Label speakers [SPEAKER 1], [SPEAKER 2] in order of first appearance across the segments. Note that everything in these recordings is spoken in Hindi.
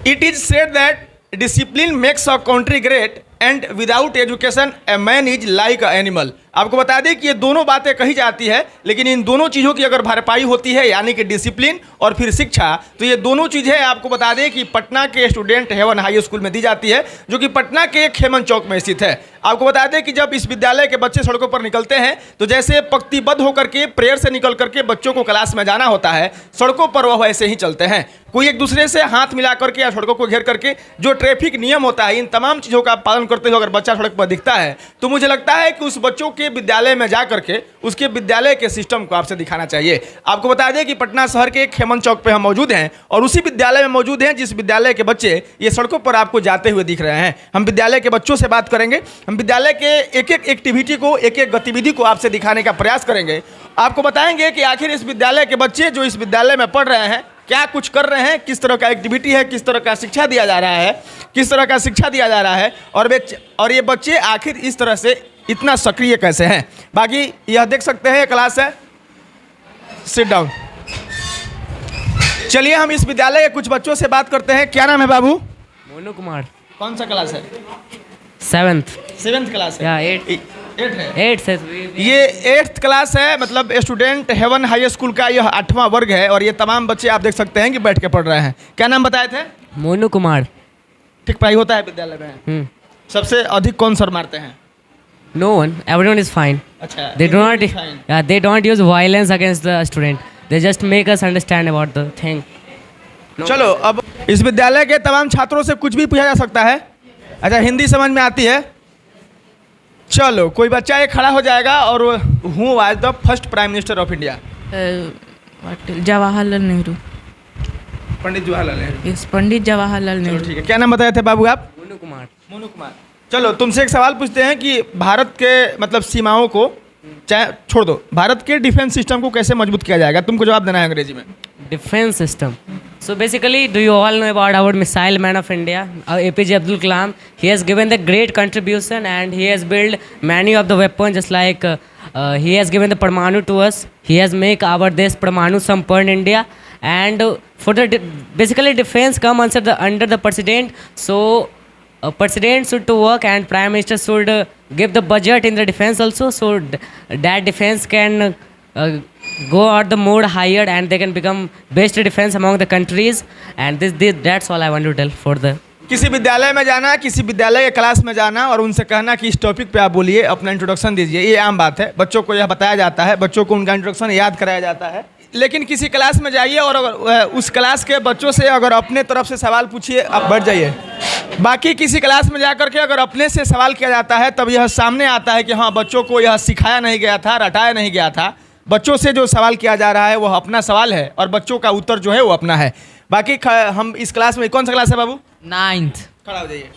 [SPEAKER 1] It is said that discipline makes a country great and without education a man is like an animal. आपको बता दें कि ये दोनों बातें कही जाती है, लेकिन इन दोनों चीज़ों की अगर भरपाई होती है यानी कि डिसिप्लिन और फिर शिक्षा, तो ये दोनों चीज़ें आपको बता दें कि पटना के स्टूडेंट हेवन हाई स्कूल में दी जाती है, जो कि पटना के खेमन चौक में स्थित है। आपको बता दें कि जब इस विद्यालय के बच्चे सड़कों पर निकलते हैं तो जैसे पंक्तिबद्ध होकर के प्रेयर से निकल करके बच्चों को क्लास में जाना होता है, सड़कों पर वह वैसे ही चलते हैं। कोई एक दूसरे से हाथ मिला करके या सड़कों को घेर करके जो ट्रैफिक नियम होता है, इन तमाम चीज़ों का पालन करते हुए अगर बच्चा सड़क पर दिखता है तो मुझे लगता है कि उस बच्चों के विद्यालय में जा करके उसके विद्यालय के सिस्टम को आपसे दिखाना चाहिए। आपको बता दें कि पटना शहर के खेमन चौक पे हम मौजूद हैं और उसी विद्यालय में मौजूद हैं जिस विद्यालय के बच्चे ये सड़कों पर आपको जाते हुए दिख रहे हैं। हम विद्यालय के बच्चों से बात करेंगे, हम विद्यालय के एक एक एक्टिविटी को, एक एक गतिविधि को आपसे दिखाने का प्रयास करेंगे। आपको बताएंगे कि आखिर इस विद्यालय के बच्चे जो इस विद्यालय में पढ़ रहे हैं क्या कुछ कर रहे हैं, किस तरह का एक्टिविटी है, किस तरह का शिक्षा दिया जा रहा है, किस तरह का शिक्षा दिया जा रहा है और ये बच्चे आखिर इस तरह से इतना सक्रिय कैसे हैं। बाकी यह देख सकते हैं ये क्लास है, सिट डाउन। चलिए हम इस विद्यालय के कुछ बच्चों से बात करते हैं। क्या नाम है बाबू?
[SPEAKER 2] मोनू कुमार।
[SPEAKER 1] कौन सा क्लास है?
[SPEAKER 2] 7th
[SPEAKER 1] क्लास है।
[SPEAKER 2] या 8 से
[SPEAKER 1] ये 8th क्लास है, मतलब स्टूडेंट हेवन हाई स्कूल का यह 8वां वर्ग है और ये तमाम बच्चे आप देख सकते हैं कि बैठ के पढ़ रहे हैं। क्या नाम बताए थे?
[SPEAKER 2] मोनू कुमार।
[SPEAKER 1] ठीक पढ़ाई होता है विद्यालय में? सबसे अधिक कौन सर मारते हैं?
[SPEAKER 2] No one, everyone is fine.
[SPEAKER 1] अच्छा,
[SPEAKER 2] they don't use violence against the student. They just make us understand about the thing.
[SPEAKER 1] चलो अब इस विद्यालय के तमाम छात्रों से कुछ भी पूछा जा सकता है। अच्छा, हिंदी समझ में आती है? चलो कोई बच्चा एक खड़ा हो जाएगा और who was the first prime minister of India?
[SPEAKER 3] Jawaharlal Nehru.
[SPEAKER 1] Pandit Jawaharlal Nehru.
[SPEAKER 3] Yes, Pandit Jawaharlal Nehru.
[SPEAKER 1] ठीक है, क्या नाम बताए थे बाबू आप?
[SPEAKER 2] मोनू कुमार।
[SPEAKER 1] मोनू कुमार। चलो तुमसे एक सवाल पूछते हैं कि भारत के मतलब सीमाओं को चाहे छोड़ दो, भारत के डिफेंस सिस्टम को कैसे मजबूत किया जाएगा? तुमको जवाब देना है अंग्रेजी में।
[SPEAKER 2] Defense system. So basically, do you all know about our missile man of India, APJ Abdul Kalam? He has given the great contribution and he has built many of the weapons, just like he has given the Parmanu to us. He has make our desh Parmanu Sampann India, and for the basically defense come under the president. So president should to work and prime minister should give the budget in the defense also, so that defense can go out the more higher and they can become best defense among the countries, and that's all I want to tell for the
[SPEAKER 1] किसी विद्यालय में जाना, किसी विद्यालय के क्लास में जाना और उनसे कहना कि इस टॉपिक पे आप बोलिए, अपना इंट्रोडक्शन दीजिए, ये आम बात है। बच्चों को यह बताया जाता है, बच्चों को उनका इंट्रोडक्शन याद कराया जाता है। लेकिन किसी क्लास में जाइए और अगर उस क्लास के बच्चों से अगर अपने तरफ से सवाल पूछिए, आप बढ़ जाइए। बाकी किसी क्लास में जा कर के अगर अपने से सवाल किया जाता है तब यह सामने आता है कि हाँ, बच्चों को यह सिखाया नहीं गया था, रटाया नहीं गया था। बच्चों से जो सवाल किया जा रहा है वह अपना सवाल है और बच्चों का उत्तर जो है वो अपना है। बाकी हम इस क्लास में, कौन सा क्लास है बाबू?
[SPEAKER 3] 9th।
[SPEAKER 1] खड़ा हो जाइए।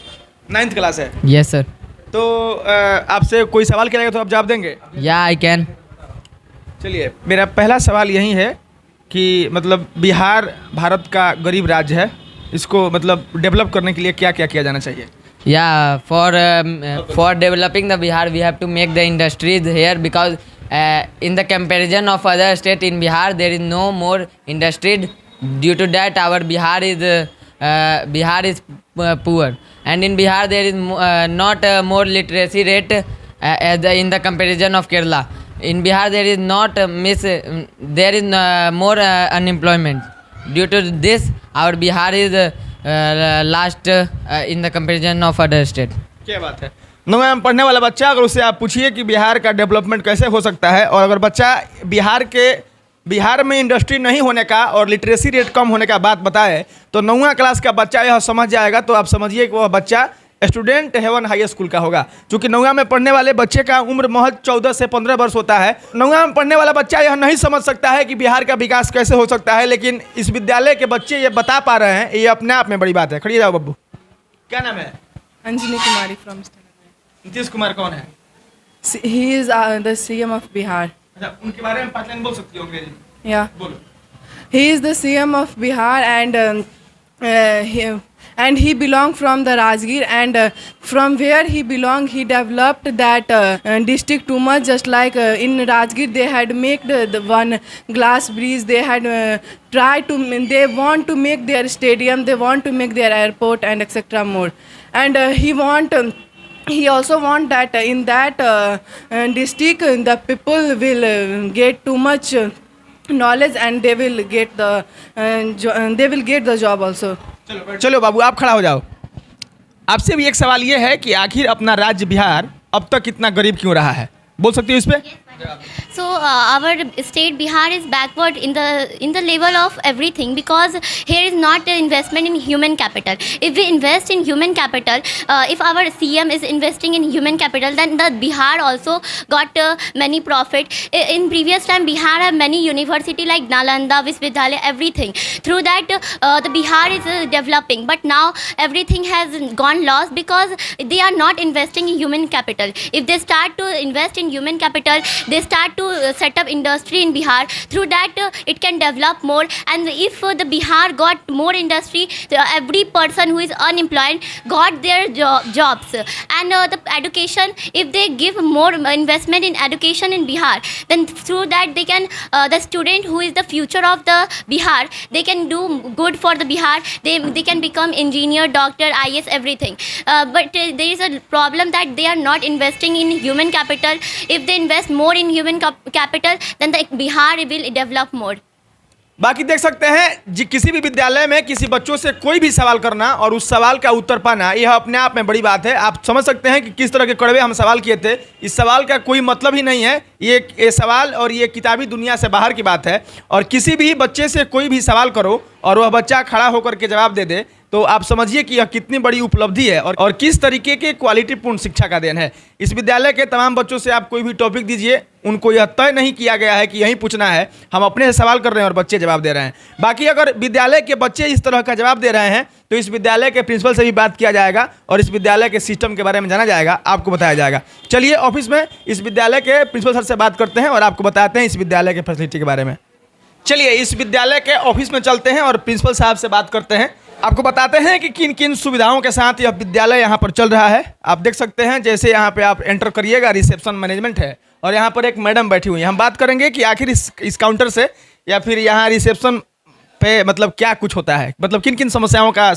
[SPEAKER 1] 9th क्लास है?
[SPEAKER 3] Yes sir.
[SPEAKER 1] तो आपसे कोई सवाल किया जाएगा तो आप जवाब देंगे?
[SPEAKER 3] या आई कैन।
[SPEAKER 1] चलिए, मेरा पहला सवाल यही है कि मतलब बिहार भारत का गरीब राज्य है, इसको मतलब डेवलप करने के लिए क्या क्या किया जाना चाहिए?
[SPEAKER 3] Yeah, for developing the Bihar, we have to make the industries here, because in the comparison of other state in Bihar, there is no more industry. Due to that, our Bihar is poor, and in Bihar there is not more literacy rate in the comparison of Kerala. In Bihar there is not there is more unemployment. Due to this, our Bihar is last in the comparison of other state.
[SPEAKER 1] क्या बात है। नौवीं में पढ़ने वाला बच्चा, अगर उससे आप पूछिए कि बिहार का डेवलपमेंट कैसे हो सकता है, और अगर बच्चा बिहार में इंडस्ट्री नहीं होने का और लिटरेसी रेट कम होने का बात बताए तो 9वां क्लास का बच्चा यह समझ जाएगा। तो आप समझिए कि वह बच्चा स्टूडेंट हेवन हाई स्कूल का होगा। चूँकि 9वां में पढ़ने वाले बच्चे का उम्र महज 14 से 15 वर्ष होता है। 9वां में पढ़ने वाला बच्चा यह नहीं समझ सकता है कि बिहार का विकास कैसे हो सकता है, लेकिन इस विद्यालय के बच्चे ये बता पा रहे हैं, ये अपने आप में बड़ी बात है। खड़ी जाओ बब्बू। क्या नाम है?
[SPEAKER 4] अंजनी कुमारी फ्रॉम
[SPEAKER 1] नीतीश कुमार कौन है?
[SPEAKER 4] He is the CM of Bihar.
[SPEAKER 1] अच्छा, उनके बारे में 5 लाइन बोल सकती हो अंग्रेजी में?
[SPEAKER 4] या
[SPEAKER 1] बोलो।
[SPEAKER 4] He is the CM of Bihar and and he belonged from the Rajgir, and from where he belonged, he developed that district too much. Just like in Rajgir, they had made the one glass bridge. They had tried to. They want to make their stadium. They want to make their airport and etc. more. And he also want that in that district the people will get too much knowledge, and they will get the job also.
[SPEAKER 1] चलो बाबू आप खड़ा हो जाओ। आपसे भी एक सवाल ये है कि आखिर अपना राज्य बिहार अब तक इतना गरीब क्यों रहा है, बोल सकते हो इस पे?
[SPEAKER 5] So our state Bihar is backward in the level of everything, because here is not an investment in human capital. If we invest in human capital, if our CM is investing in human capital, then the Bihar also got many profit. In previous time, Bihar have many university like Nalanda, Visvadhyalaya, everything. Through that, the Bihar is developing. But now everything has gone lost because they are not investing in human capital. If they start to invest in human capital, they start to set up industry in Bihar. Through that, it can develop more. And if the Bihar got more industry, every person who is unemployed got their jobs. And the education, if they give more investment in education in Bihar, then through that they can, the student who is the future of the Bihar, they can do good for the Bihar. They can become engineer, doctor, IS, everything. But there is a problem that they are not investing in human capital. If they invest more in human capital, then the Bihar will develop more.
[SPEAKER 1] बाकी देख सकते हैं जी, किसी भी विद्यालय में किसी बच्चों से कोई भी सवाल करना और उस सवाल का उत्तर पाना, यह अपने आप में बड़ी बात है। आप समझ सकते हैं कि किस तरह के कड़वे हम सवाल किए थे। इस सवाल का कोई मतलब ही नहीं है, ये सवाल और ये किताबी दुनिया से बाहर की बात है। और किसी भी बच्चे से कोई भी सवाल करो और वह बच्चा खड़ा होकर के जवाब दे दे, तो आप समझिए कि यह कितनी बड़ी उपलब्धि है और किस तरीके के क्वालिटीपूर्ण शिक्षा का देन है। इस विद्यालय के तमाम बच्चों से आप कोई भी टॉपिक दीजिए, उनको यह तय नहीं किया गया है कि यही पूछना है, हम अपने से सवाल कर रहे हैं और बच्चे जवाब दे रहे हैं। बाकी अगर विद्यालय के बच्चे इस तरह का जवाब दे रहे हैं तो इस विद्यालय के प्रिंसिपल से भी बात किया जाएगा और इस विद्यालय के सिस्टम के बारे में जाना जाएगा, आपको बताया जाएगा। चलिए ऑफिस में इस विद्यालय के प्रिंसिपल सर से बात करते हैं और आपको बताते हैं इस विद्यालय के फैसिलिटी के बारे में। चलिए इस विद्यालय के ऑफिस में चलते हैं और प्रिंसिपल साहब से बात करते हैं, आपको बताते हैं कि किन किन सुविधाओं के साथ यह विद्यालय यहाँ पर चल रहा है। आप देख सकते हैं जैसे यहाँ पे आप एंटर करिएगा, रिसेप्शन मैनेजमेंट है और यहाँ पर एक मैडम बैठी हुई है। हम बात करेंगे कि आखिर इस काउंटर से या फिर यहाँ रिसेप्शन पे मतलब क्या कुछ होता है, मतलब किन किन समस्या का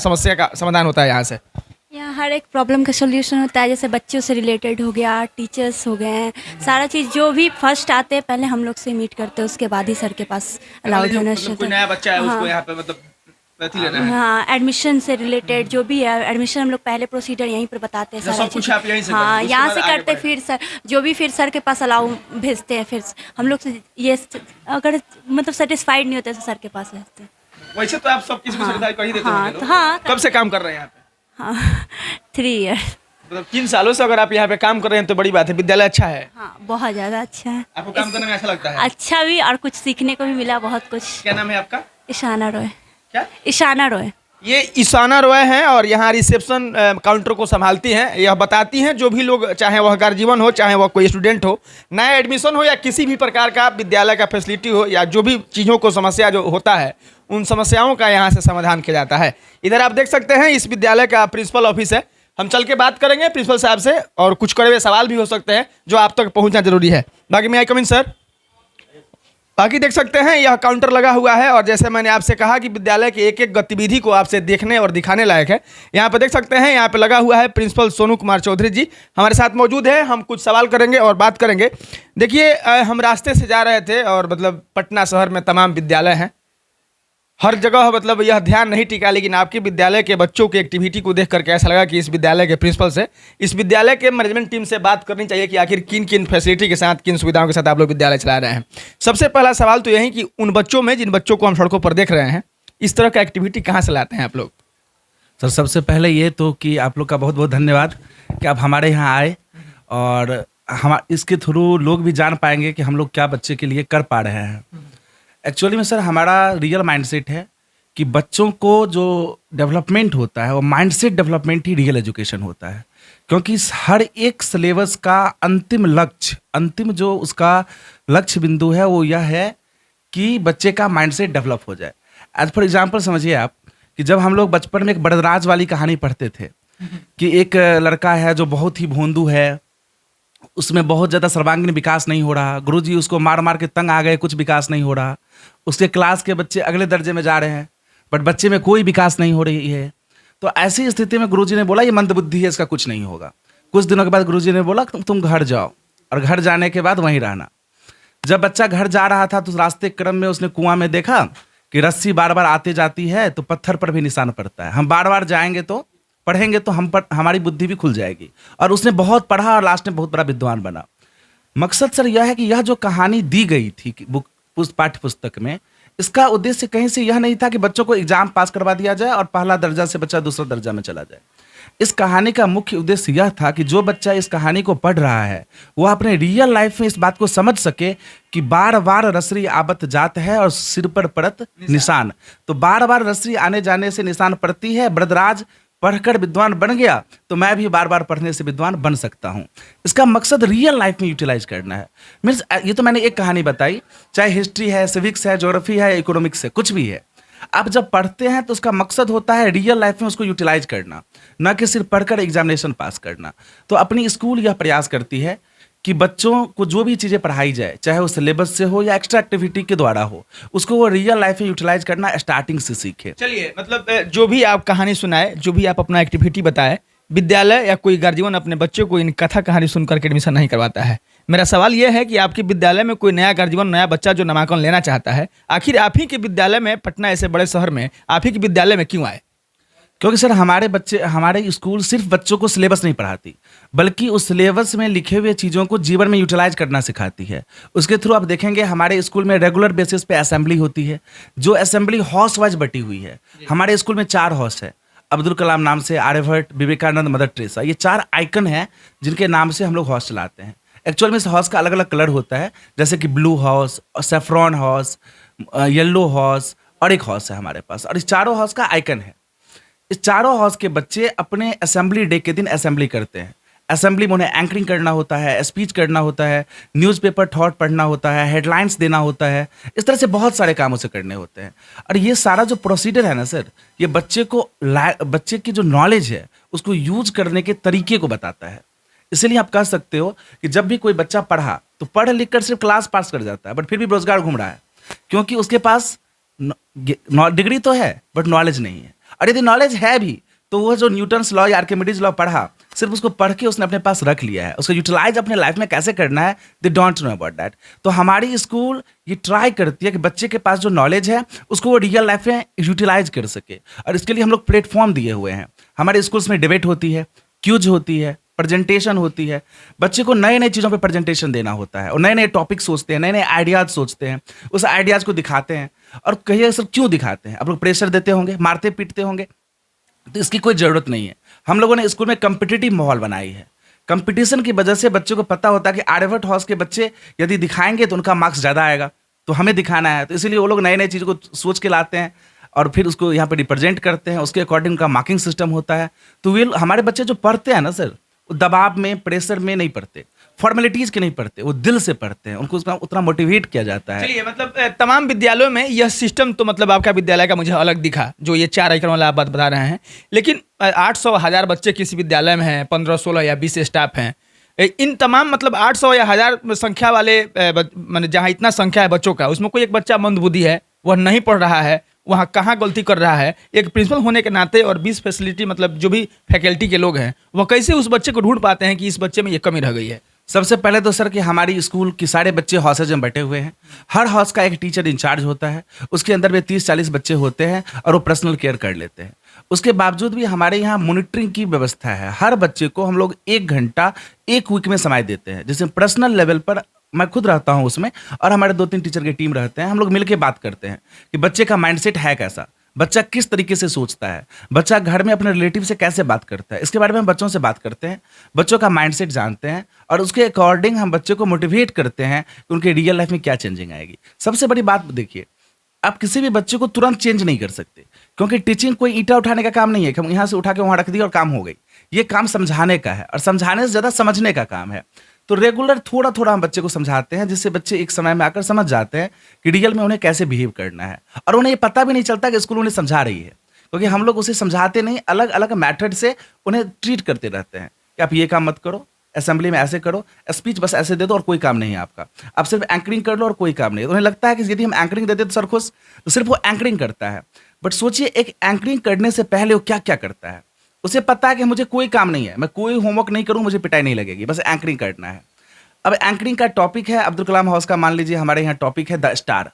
[SPEAKER 1] समाधान होता है यहाँ से।
[SPEAKER 6] यहाँ हर एक प्रॉब्लम का सोल्यूशन होता है, जैसे बच्चों से रिलेटेड हो गया, टीचर्स हो गए हैं, सारा चीज़ जो भी फर्स्ट आते हैं पहले हम लोग से मीट करते हैं, उसके बाद ही सर के पास अलाउड होना चाहिए।
[SPEAKER 1] कोई नया बच्चा है उसको यहाँ पे मतलब लेना है।
[SPEAKER 6] हाँ, एडमिशन से रिलेटेड जो भी है, एडमिशन हम लोग पहले प्रोसीजर यहीं पर बताते हैं, सारा
[SPEAKER 1] कुछ आप यहीं से
[SPEAKER 6] हाँ यहाँ से करते, फिर सर जो भी फिर सर के पास अलाउ भेजते हैं, फिर हम लोग से ये अगर मतलब सेटिस्फाइड नहीं होते तो सर के पास भेजते हैं।
[SPEAKER 1] वैसे तो आप सब किसी को सुविधा कर ही देते होंगे।
[SPEAKER 6] हाँ,
[SPEAKER 1] कब से काम कर रहे हैं यहाँ पे?
[SPEAKER 6] हाँ 3 ईयर,
[SPEAKER 1] मतलब 3 सालों से अगर आप यहाँ पे काम कर रहे हैं तो बड़ी बात है। विद्यालय अच्छा है?
[SPEAKER 6] हाँ बहुत ज़्यादा अच्छा है।
[SPEAKER 1] आपको काम करने में अच्छा लगता है?
[SPEAKER 6] अच्छा भी, और कुछ सीखने को भी मिला बहुत कुछ।
[SPEAKER 1] क्या नाम है आपका?
[SPEAKER 6] ईशाना रॉय।
[SPEAKER 1] क्या?
[SPEAKER 6] ईशाना रॉय।
[SPEAKER 1] ये ईशाना रॉय हैं और यहाँ रिसेप्शन काउंटर को संभालती हैं। यह बताती हैं जो भी लोग, चाहे वह गार्जियन हो, चाहे वह कोई स्टूडेंट हो, नया एडमिशन हो या किसी भी प्रकार का विद्यालय का फैसिलिटी हो या जो भी चीज़ों को समस्या जो होता है, उन समस्याओं का यहाँ से समाधान किया जाता है। इधर आप देख सकते हैं इस विद्यालय का प्रिंसिपल ऑफिस है। हम चल के बात करेंगे प्रिंसिपल साहब से और कुछ कड़वे सवाल भी हो सकते हैं जो आप तक पहुँचना जरूरी है। बाकी मैं आई कम इन सर। बाकी देख सकते हैं यह काउंटर लगा हुआ है और जैसे मैंने आपसे कहा कि विद्यालय की एक एक गतिविधि को आपसे देखने और दिखाने लायक है। यहाँ पे देख सकते हैं, यहाँ पे लगा हुआ है प्रिंसिपल सोनू कुमार चौधरी जी हमारे साथ मौजूद है। हम कुछ सवाल करेंगे और बात करेंगे। देखिए हम रास्ते से जा रहे थे और मतलब पटना शहर में तमाम विद्यालय हैं, हर जगह मतलब यह ध्यान नहीं टिका, लेकिन आपके विद्यालय के बच्चों की एक्टिविटी को देख करके ऐसा लगा कि इस विद्यालय के प्रिंसिपल से, इस विद्यालय के मैनेजमेंट टीम से बात करनी चाहिए कि आखिर किन किन फैसिलिटी के साथ, किन सुविधाओं के साथ आप लोग विद्यालय चला रहे हैं। सबसे पहला सवाल तो यही कि उन बच्चों में, जिन बच्चों को हम सड़कों पर देख रहे हैं, इस तरह का एक्टिविटी कहाँ से लाते हैं आप लोग?
[SPEAKER 7] सर सबसे पहले ये तो कि आप लोग का बहुत बहुत धन्यवाद कि आप हमारे यहाँ आए और हम इसके थ्रू लोग भी जान पाएंगे कि हम लोग क्या बच्चे के लिए कर पा रहे हैं। एक्चुअली में सर हमारा रियल माइंडसेट है कि बच्चों को जो डेवलपमेंट होता है वो माइंडसेट डेवलपमेंट ही रियल एजुकेशन होता है, क्योंकि हर एक सिलेबस का अंतिम लक्ष्य, अंतिम जो उसका लक्ष्य बिंदु है वो यह है कि बच्चे का माइंडसेट डेवलप हो जाए। एज फॉर एग्जांपल समझिए आप कि जब हम लोग बचपन में एक बरदराज वाली कहानी पढ़ते थे कि एक लड़का है जो बहुत ही भोंदू है, उसमें बहुत ज़्यादा सर्वांगीण विकास नहीं हो रहा, गुरुजी उसको मार मार के तंग आ गए, कुछ विकास नहीं हो रहा, उसके क्लास के बच्चे अगले दर्जे में जा रहे हैं बट बच्चे में कोई विकास नहीं हो रही है। तो ऐसी स्थिति में गुरुजी ने बोला ये मंदबुद्धि है, इसका कुछ नहीं होगा। कुछ दिनों के बाद गुरुजी ने बोला तुम घर जाओ, और घर जाने के बाद वहीं रहना। जब बच्चा घर जा रहा था तो रास्ते क्रम में उसने कुआं में देखा कि रस्सी बार बार आती जाती है तो पत्थर पर भी निशान पड़ता है, हम बार बार जाएंगे तो पढ़ेंगे तो हमारी बुद्धि भी खुल जाएगी। और उसने बहुत पढ़ा और लास्ट में बहुत बड़ा विद्वान बना। मकसद सर यह है कि यह जो कहानी दी गई थी पाठ्य पुस्तक में, इसका उद्देश्य कहीं से यह नहीं था कि बच्चों को एग्जाम पास करवा दिया जाए और पहला दर्जा से बच्चा दूसरा दर्जा में चला जाए। इस कहानी का मुख्य उद्देश्य यह था कि जो बच्चा इस कहानी को पढ़ रहा है वह अपने रियल लाइफ में इस बात को समझ सके कि बार बार रसरी आवत जात है और सिर पर पड़त निशान। तो बार बार रसरी आने जाने से निशान पड़ती है। बरदराज पढ़कर विद्वान बन गया तो मैं भी बार बार पढ़ने से विद्वान बन सकता हूँ। इसका मकसद रियल लाइफ में यूटिलाइज करना है। मीन्स ये तो मैंने एक कहानी बताई, चाहे हिस्ट्री है, सिविक्स है, ज्योग्राफी है, इकोनॉमिक्स है, कुछ भी है। आप जब पढ़ते हैं तो उसका मकसद होता है रियल लाइफ में उसको यूटिलाइज करना, न कि सिर्फ पढ़कर एग्जामिनेशन पास करना। तो अपनी स्कूल यह प्रयास करती है कि बच्चों को जो भी चीज़ें पढ़ाई जाए, चाहे वो सिलेबस से हो या एक्स्ट्रा एक्टिविटी के द्वारा हो, उसको वो रियल लाइफ में यूटिलाइज करना स्टार्टिंग से सीखे।
[SPEAKER 1] चलिए, मतलब जो भी आप कहानी सुनाए, जो भी आप अपना एक्टिविटी बताए, विद्यालय या कोई गार्जियन अपने बच्चे को इन कथा कहानी सुनकर के एडमिशन नहीं करवाता है। मेरा सवाल यह है कि आपके विद्यालय में कोई नया गार्जियन, नया बच्चा जो नामांकन लेना चाहता है, आखिर आप ही के विद्यालय में, पटना ऐसे बड़े शहर में आप ही के विद्यालय में क्यों आए?
[SPEAKER 7] क्योंकि सर हमारे स्कूल सिर्फ बच्चों को सिलेबस नहीं पढ़ाती, बल्कि उस सिलेबस में लिखे हुए चीज़ों को जीवन में यूटिलाइज करना सिखाती है। उसके थ्रू आप देखेंगे हमारे स्कूल में रेगुलर बेसिस पे असेंबली होती है, जो असेंबली हाउस वाइज बटी हुई है। हमारे स्कूल में 4 हाउस है, अब्दुल कलाम नाम से, आर्यभट्ट, विवेकानंद, मदर टेरेसा, ये 4 आइकन हैं जिनके नाम से हम लोग हाउस चलाते हैं। एक्चुअल में इस हाउस का अलग अलग कलर होता है, जैसे कि blue house, saffron house, yellow house और एक हाउस है हमारे पास, और इस चारों हाउस का आइकन है। इस चारों हाउस के बच्चे अपने असेंबली डे के दिन असेंबली करते हैं। असेंबली में उन्हें एंकरिंग करना होता है, स्पीच करना होता है, न्यूज़पेपर थॉट पढ़ना होता है, हेडलाइंस देना होता है, इस तरह से बहुत सारे काम उसे करने होते हैं। और ये सारा जो प्रोसीजर है ना सर, ये बच्चे की जो नॉलेज है उसको यूज करने के तरीके को बताता है। इसीलिए आप कह सकते हो कि जब भी कोई बच्चा पढ़ा तो पढ़ लिख कर सिर्फ क्लास पास कर जाता है, बट फिर भी बेरोजगार घूम रहा है, क्योंकि उसके पास डिग्री तो है बट नॉलेज नहीं है। और यदि नॉलेज है भी तो वो जो न्यूटन्स लॉ या आर्किमिडीज लॉ पढ़ा, सिर्फ उसको पढ़ के उसने अपने पास रख लिया है, उसको यूटिलाइज अपने लाइफ में कैसे करना है they don't know about that. तो हमारी स्कूल ये ट्राई करती है कि बच्चे के पास जो नॉलेज है उसको वो रियल लाइफ में यूटिलाइज कर सके, और इसके लिए हम लोग प्लेटफॉर्म दिए हुए हैं। हमारे स्कूल्स में डिबेट होती है, क्यूज होती है, प्रेजेंटेशन होती है। बच्चे को नए नए चीज़ों पे प्रेजेंटेशन देना होता है, और नए नए टॉपिक सोचते हैं, नए नए आइडियाज़ सोचते हैं, उस आइडियाज़ को दिखाते हैं। और कहिए सर क्यों दिखाते हैं? आप लोग प्रेशर देते होंगे, मारते पीटते होंगे, तो इसकी कोई ज़रूरत नहीं है। हम लोगों ने स्कूल में कम्पिटिटिव माहौल बनाई है। कंपटीशन की वजह से बच्चों को पता होता है कि आर्यभट्ट हाउस के बच्चे यदि दिखाएंगे तो उनका मार्क्स ज़्यादा आएगा, तो हमें दिखाना है। तो इसीलिए वो लोग नए नए चीज़ों को सोच के लाते हैं और फिर उसको यहाँ पे रिप्रेजेंट करते हैं। उसके अकॉर्डिंग उनका मार्किंग सिस्टम होता है। तो वे हमारे बच्चे जो पढ़ते हैं ना सर, वो दबाव में, प्रेशर में नहीं पढ़ते, फॉर्मेलिटीज़ के नहीं पढ़ते, वो दिल से पढ़ते हैं, उनको उतना मोटिवेट किया जाता है।
[SPEAKER 1] चलिए, मतलब तमाम विद्यालयों में यह सिस्टम तो मतलब आपका विद्यालय का मुझे अलग दिखा, जो ये 4 आइकन वाला आप बात बता रहे हैं। लेकिन 800-1000 बच्चे किसी विद्यालय में हैं, 15-16 या 20 स्टाफ हैं। इन तमाम मतलब 800 या 1000 संख्या वाले मतलब जहाँ इतना संख्या है बच्चों का, उसमें कोई एक बच्चा मंदबुद्धि है, वह नहीं पढ़ रहा है, वहाँ कहाँ गलती कर रहा है? एक प्रिंसिपल होने के नाते और 20 फैसिलिटी मतलब जो भी फैकल्टी के लोग हैं, वह कैसे उस बच्चे को ढूंढ पाते हैं कि इस बच्चे में ये कमी रह गई है?
[SPEAKER 7] सबसे पहले तो सर कि हमारी स्कूल के सारे बच्चे हाउसेज में बैठे हुए हैं। हर हाउस का एक टीचर इंचार्ज होता है, उसके अंदर में 30-40 बच्चे होते हैं और वो पर्सनल केयर कर लेते हैं। उसके बावजूद भी हमारे यहाँ मॉनिटरिंग की व्यवस्था है। हर बच्चे को हम लोग 1 घंटा 1 वीक में समय देते हैं, जैसे पर्सनल लेवल पर मैं खुद रहता हूँ उसमें, और हमारे 2-3 टीचर की टीम रहते हैं। हम लोग मिलकर बात करते हैं कि बच्चे का माइंडसेट है कैसा, बच्चा किस तरीके से सोचता है, बच्चा घर में अपने रिलेटिव से कैसे बात करता है, इसके बारे में हम बच्चों से बात करते हैं, बच्चों का माइंडसेट जानते हैं, और उसके अकॉर्डिंग हम बच्चे को मोटिवेट करते हैं कि उनके रियल लाइफ में क्या चेंजिंग आएगी। सबसे बड़ी बात देखिए, आप किसी भी बच्चे को तुरंत चेंज नहीं कर सकते, क्योंकि टीचिंग कोई ईंटा उठाने का काम नहीं है कि हम यहाँ से उठा के वहाँ रख दिए और काम हो गई। ये काम समझाने का है, और समझाने से ज़्यादा समझने का काम है। तो रेगुलर थोड़ा थोड़ा हम बच्चे को समझाते हैं, जिससे बच्चे एक समय में आकर समझ जाते हैं कि रियल में उन्हें कैसे बिहेव करना है, और उन्हें ये पता भी नहीं चलता कि स्कूल उन्हें समझा रही है, क्योंकि हम लोग उसे समझाते नहीं, अलग अलग मेथड से उन्हें ट्रीट करते रहते हैं कि आप ये काम मत करो, असेंबली में ऐसे करो, स्पीच बस ऐसे दे दो और कोई काम नहीं है आपका, आप सिर्फ एंकरिंग कर लो और कोई काम नहीं है। तो उन्हें लगता है कि यदि हम एंकरिंग दे दें तो सर खुश, तो सिर्फ वो एंकरिंग करता है। बट सोचिए, एक एंकरिंग करने से पहले वो क्या क्या करता है। उसे पता है कि मुझे कोई काम नहीं है, मैं कोई होमवर्क नहीं करूँ, मुझे पिटाई नहीं लगेगी, बस एंकरिंग करना है। अब एंकरिंग का टॉपिक है अब्दुल कलाम हाउस का, मान लीजिए हमारे यहाँ टॉपिक है द स्टार,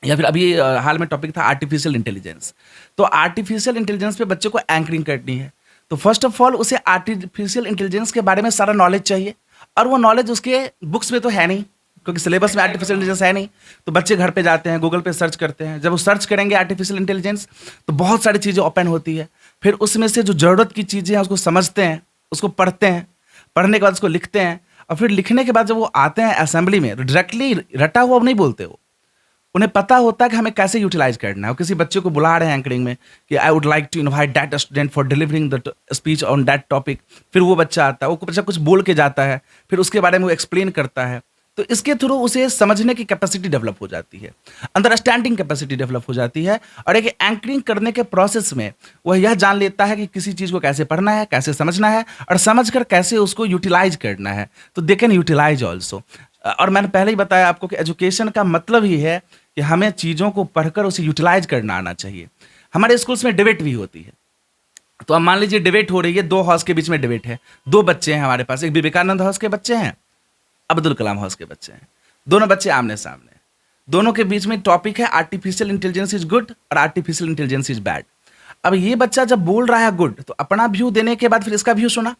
[SPEAKER 7] या फिर अभी हाल में टॉपिक था आर्टिफिशियल इंटेलिजेंस। तो आर्टिफिशियल इंटेलिजेंस पे बच्चे को एंकरिंग करनी है, तो फर्स्ट ऑफ ऑल उसे आर्टिफिशियल इंटेलिजेंस के बारे में सारा नॉलेज चाहिए, और वो नॉलेज उसके बुक्स में तो है नहीं, क्योंकि सिलेबस में आर्टिफिशियल इंटेलिजेंस है नहीं। तो बच्चे घर पे जाते हैं, गूगल पे सर्च करते हैं, जब वो सर्च करेंगे आर्टिफिशियल इंटेलिजेंस तो बहुत सारी चीज़ें ओपन होती है। फिर उसमें से जो ज़रूरत की चीज़ें हैं उसको समझते हैं, उसको पढ़ते हैं, पढ़ने के बाद उसको लिखते हैं, और फिर लिखने के बाद जब वो आते हैं असेंबली में तो डायरेक्टली रटा हुआ नहीं बोलते वो, उन्हें पता होता है कि हमें कैसे यूटिलाइज करना है। किसी बच्चे को बुला रहे हैं एंकरिंग में कि I would like to invite that student for delivering the speech on that topic, फिर वो बच्चा आता है, वो बच्चा कुछ बोल के जाता है, फिर उसके बारे में वो एक्सप्लेन करता है। तो इसके थ्रू उसे समझने की कैपेसिटी डेवलप हो जाती है, अंडरस्टैंडिंग कैपेसिटी डेवलप हो जाती है, और एक एंकरिंग करने के प्रोसेस में वह यह जान लेता है कि किसी चीज़ को कैसे पढ़ना है, कैसे समझना है, और समझकर कैसे उसको यूटिलाइज करना है। तो दे कैन यूटिलाइज ऑल्सो। और मैंने पहले ही बताया आपको कि एजुकेशन का मतलब ही है कि हमें चीज़ों को पढ़कर उसे यूटिलाइज करना आना चाहिए। हमारे स्कूल्स में डिबेट भी होती है, तो अब मान लीजिए डिबेट हो रही है, दो हाउस के बीच में डिबेट है, दो बच्चे हैं हमारे पास, एक विवेकानंद हाउस के बच्चे हैं, अब्दुल कलाम हाउस के बच्चे हैं, दोनों बच्चे आमने सामने, दोनों के बीच में टॉपिक है आर्टिफिशियल इंटेलिजेंस इज गुड और आर्टिफिशियल इंटेलिजेंस इज बैड। अब ये बच्चा जब बोल रहा है गुड, तो अपना व्यू देने के बाद फिर इसका व्यू सुना,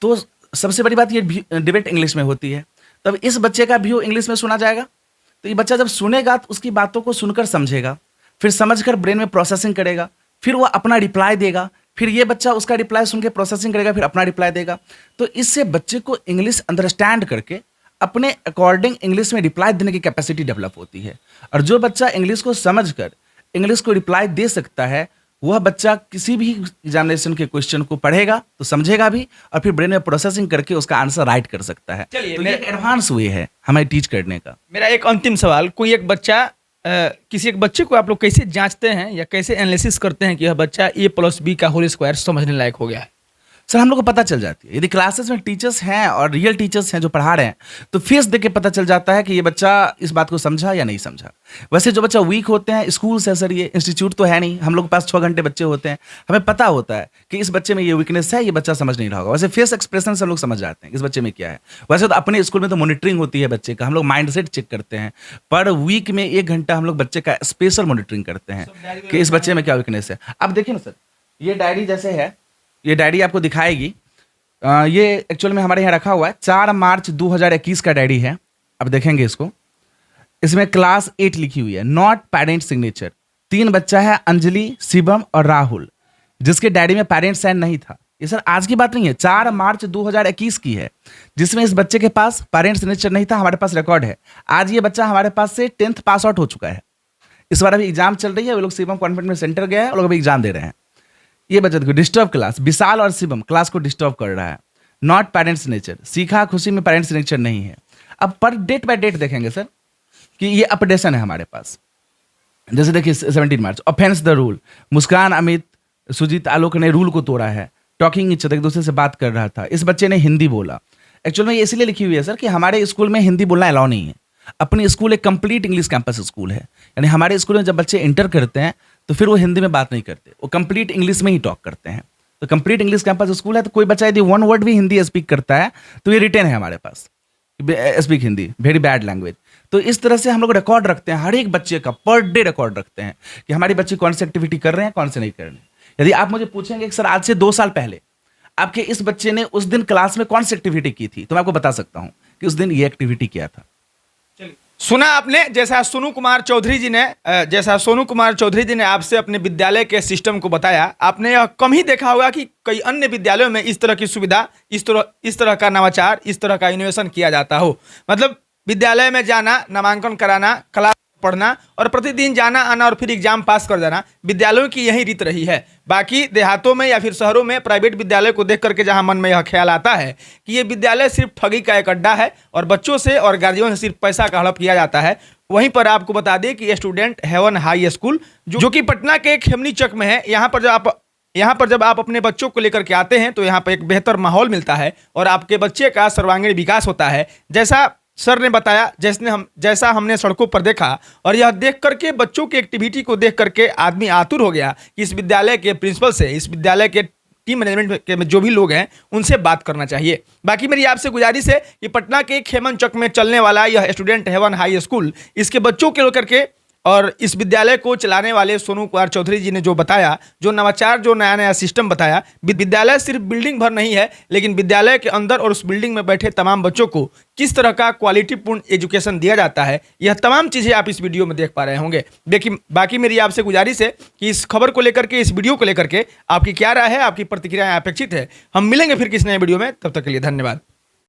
[SPEAKER 7] तो सबसे बड़ी बात ये डिबेट इंग्लिश में होती है, तब इस बच्चे का व्यू इंग्लिश में सुना जाएगा। तो ये बच्चा जब सुनेगा तो उसकी बातों को सुनकर समझेगा, फिर समझकर ब्रेन में प्रोसेसिंग करेगा, फिर वो अपना रिप्लाई देगा, फिर ये बच्चा उसका रिप्लाई सुन के प्रोसेसिंग करेगा, फिर अपना रिप्लाई देगा। तो इससे बच्चे को इंग्लिश अंडरस्टैंड करके अपने अकॉर्डिंग इंग्लिश में रिप्लाई देने की कैपेसिटी डेवलप होती है। और जो बच्चा इंग्लिश को समझकर इंग्लिश को रिप्लाई दे सकता है, वह बच्चा किसी भी एग्जामिनेशन के क्वेश्चन को पढ़ेगा तो समझेगा भी, और फिर ब्रेन में प्रोसेसिंग करके उसका आंसर राइट कर सकता है।
[SPEAKER 1] चलिए,
[SPEAKER 7] तो ये एडवांस वे है हमें टीच करने का।
[SPEAKER 1] मेरा एक अंतिम सवाल, कोई एक बच्चा किसी एक बच्चे को आप लोग कैसे जांचते हैं या कैसे एनालिसिस करते हैं कि यह बच्चा a+b का होल स्क्वायर समझने लायक हो गया है?
[SPEAKER 7] सर हम लोग को पता चल जाती है, यदि क्लासेस में टीचर्स हैं और रियल टीचर्स हैं जो पढ़ा रहे हैं, तो फेस देख के पता चल जाता है कि ये बच्चा इस बात को समझा या नहीं समझा। वैसे जो बच्चा वीक होते हैं, स्कूल से सर, ये इंस्टीट्यूट तो है नहीं, हम लोग के पास 6 घंटे बच्चे होते हैं, हमें पता होता है कि इस बच्चे में ये वीकनेस है, ये बच्चा समझ नहीं रहा होगा। वैसे फेस एक्सप्रेशन से हम लोग समझ जाते हैं कि इस बच्चे में क्या है। वैसे तो अपने स्कूल में तो मॉनिटरिंग होती है बच्चे का, हम लोग माइंड सेट चेक करते हैं, पर वीक में 1 घंटा हम लोग बच्चे का स्पेशल मॉनिटरिंग करते हैं कि इस बच्चे में क्या वीकनेस है। अब देखिए ना सर, ये डायरी जैसे है, ये डायरी आपको दिखाएगी, ये एक्चुअल में हमारे यहाँ रखा हुआ है, 4 मार्च 2021 का डायरी है। अब देखेंगे इसको, इसमें क्लास 8 लिखी हुई है, नॉट पेरेंट सिग्नेचर। 3 बच्चा है, अंजलि, शिवम और राहुल, जिसके डायरी में पेरेंट साइन नहीं था। ये सर आज की बात नहीं है, 4 मार्च 2021 की है, जिसमें इस बच्चे के पास पेरेंट सिग्नेचर नहीं था। हमारे पास रिकॉर्ड है, आज ये बच्चा हमारे पास से 10th पास आउट हो चुका है। इस बार अभी एग्जाम चल रही है, वो लोग शिवम कॉन्वेंट में सेंटर गया है, वो लोग अभी एग्जाम दे रहे हैं। ये बच्चा देखो, डिस्टर्ब क्लास, विशाल और शिवम क्लास को डिस्टर्ब कर रहा है, नॉट पेरेंट्स नेचर, सीखा खुशी में पेरेंट्स नेचर नहीं है। अब पर डेट बाय डेट देखेंगे सर कि ये अपडेशन है हमारे पास। जैसे देखिए 17 मार्च, ऑफेंस द रूल, मुस्कान, अमित, सुजीत, आलोक ने रूल को तोड़ा है, टॉकिंग इच अदर, एक दूसरे से बात कर रहा था, इस बच्चे ने हिंदी बोला। एक्चुअल में ये इसलिए लिखी हुई है सर कि हमारे स्कूल में हिंदी बोलना अलाउ नहीं है। अपनी स्कूल एक कंप्लीट इंग्लिश कैंपस स्कूल है, यानी हमारे स्कूल में जब बच्चे इंटर करते हैं तो फिर वो हिंदी में बात नहीं करते, वो कंप्लीट इंग्लिश में ही टॉक करते हैं। तो कंप्लीट इंग्लिश कैंपस स्कूल है, तो कोई बच्चा यदि 1 वर्ड भी हिंदी स्पीक करता है तो ये रिटेन है हमारे पास, speak Hindi, very bad language. तो इस तरह से हम लोग रिकॉर्ड रखते हैं, हर एक बच्चे का पर डे रिकॉर्ड रखते हैं कि हमारी बच्चे कौन सी एक्टिविटी कर रहे हैं, कौन से नहीं कर रहे हैं। यदि आप मुझे पूछेंगे कि सर आज से 2 साल पहले आपके इस बच्चे ने उस दिन क्लास में कौन सी एक्टिविटी की थी, तो मैं आपको बता सकता हूँ कि उस दिन ये एक्टिविटी किया था।
[SPEAKER 1] सुना आपने, जैसा सोनू कुमार चौधरी जी ने आपसे अपने विद्यालय के सिस्टम को बताया, आपने यह कम ही देखा होगा कि कई अन्य विद्यालयों में इस तरह की सुविधा, इस तरह का नवाचार, इस तरह का इनोवेशन किया जाता हो। मतलब विद्यालय में जाना, नामांकन कराना, क्लास पढ़ना और प्रतिदिन जाना आना और फिर एग्जाम पास कर जाना, विद्यालयों की यही रीत रही है। बाकी देहातों में या फिर शहरों में प्राइवेट विद्यालय को देख करके जहां मन में यह ख्याल आता है कि ये विद्यालय सिर्फ ठगी का एक अड्डा है और बच्चों से और गार्जियनों से सिर्फ पैसा का हड़प किया जाता है, वहीं पर आपको बता दें कि स्टूडेंट हेवन हाई स्कूल जो कि पटना के खेमनी चक में है, यहाँ पर जब आप अपने बच्चों को लेकर के आते हैं तो यहाँ पर एक बेहतर माहौल मिलता है और आपके बच्चे का सर्वांगीण विकास होता है। जैसा सर ने बताया, जैसा हमने सड़कों पर देखा, और यह देख करके बच्चों की एक्टिविटी को देख करके आदमी आतुर हो गया कि इस विद्यालय के प्रिंसिपल से, इस विद्यालय के टीम मैनेजमेंट के जो भी लोग हैं उनसे बात करना चाहिए। बाकी मेरी आपसे गुजारिश है कि पटना के खेमन चक में चलने वाला यह स्टूडेंट हेवन हाई स्कूल, इसके बच्चों के लेकर के और इस विद्यालय को चलाने वाले सोनू कुमार चौधरी जी ने जो बताया, जो नवाचार, जो नया नया सिस्टम बताया, विद्यालय सिर्फ बिल्डिंग भर नहीं है, लेकिन विद्यालय के अंदर और उस बिल्डिंग में बैठे तमाम बच्चों को किस तरह का क्वालिटीपूर्ण एजुकेशन दिया जाता है, यह तमाम चीज़ें आप इस वीडियो में देख पा रहे होंगे। देखिए, बाकी मेरी आपसे गुजारिश है कि इस खबर को लेकर के, इस वीडियो को लेकर के आपकी क्या राय है, आपकी प्रतिक्रियाएं अपेक्षित है। हम मिलेंगे फिर किसी नए वीडियो में, तब तक के लिए धन्यवाद।